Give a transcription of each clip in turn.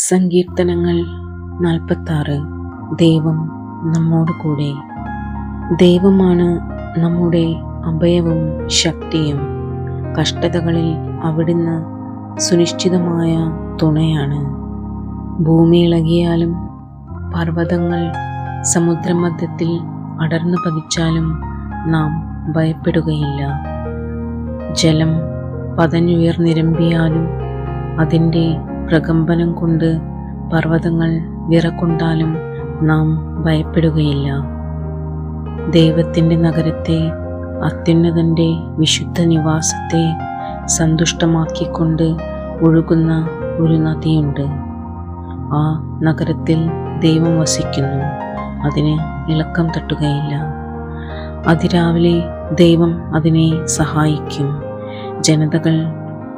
സങ്കീർത്തനങ്ങൾ 46. ദൈവം നമ്മോട് കൂടെ. ദൈവമാണ് നമ്മുടെ അഭയവും ശക്തിയും. കഷ്ടതകളിൽ അവിടുന്ന് സുനിശ്ചിതമായ തുണയാണ്. ഭൂമി ഇളകിയാലും പർവ്വതങ്ങൾ സമുദ്രമധ്യത്തിൽ അടർന്നു പതിച്ചാലും നാം ഭയപ്പെടുകയില്ല. ജലം പതഞ്ഞുയർന്നിരമ്പിയാലും അതിൻ്റെ പ്രകമ്പനം കൊണ്ട് പർവ്വതങ്ങൾ വിറകൊണ്ടാലും നാം ഭയപ്പെടുകയില്ല. ദൈവത്തിൻ്റെ നഗരത്തെ, അത്യുന്നതൻ്റെ വിശുദ്ധ നിവാസത്തെ സന്തുഷ്ടമാക്കിക്കൊണ്ട് ഒഴുകുന്ന ഒരു നദിയുണ്ട്. ആ നഗരത്തിൽ ദൈവം വസിക്കുന്നു, അതിന് ഇളക്കം തട്ടുകയില്ല. അതിരാവിലെ ദൈവം അതിനെ സഹായിക്കും. ജനതകൾ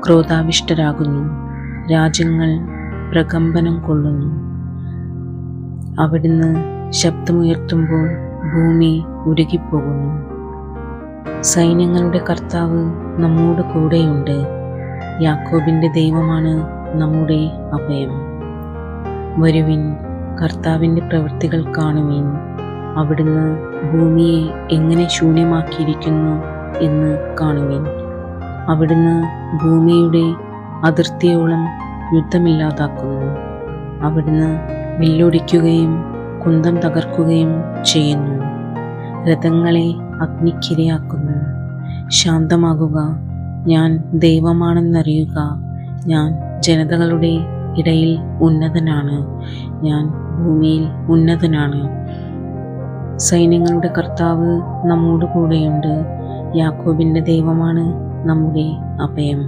ക്രോധാവിഷ്ടരാകുന്നു, രാജ്യങ്ങൾ പ്രകമ്പനം കൊള്ളുന്നു. അവിടുന്ന് ശബ്ദമുയർത്തുമ്പോൾ ഭൂമി ഉരുകിപ്പോകുന്നു. സൈന്യങ്ങളുടെ കർത്താവ് നമ്മോട് കൂടെയുണ്ട്. യാക്കോബിൻ്റെ ദൈവമാണ് നമ്മുടെ അഭയം. വരുവിൻ, കർത്താവിൻ്റെ പ്രവൃത്തികൾ കാണുവിൻ. അവിടുന്ന് ഭൂമിയെ എങ്ങനെ ശൂന്യമാക്കിയിരിക്കുന്നു എന്ന് കാണുവിൻ. അവിടുന്ന് ഭൂമിയുടെ അതിർത്തിയോളം യുദ്ധമില്ലാതാക്കുന്നു. അവിടുന്ന് വില്ലൊടിക്കുകയും കുന്തം തകർക്കുകയും ചെയ്യുന്നു. രഥങ്ങളെ അഗ്നിക്കിരയാക്കുന്നു. ശാന്തമാകുക, ഞാൻ ദൈവമാണെന്നറിയുക. ഞാൻ ജനതകളുടെ ഇടയിൽ ഉന്നതനാണ്, ഞാൻ ഭൂമിയിൽ ഉന്നതനാണ്. സൈന്യങ്ങളുടെ കർത്താവ് നമ്മോട് കൂടെയുണ്ട്. യാക്കോബിൻ്റെ ദൈവമാണ് നമ്മുടെ അഭയം.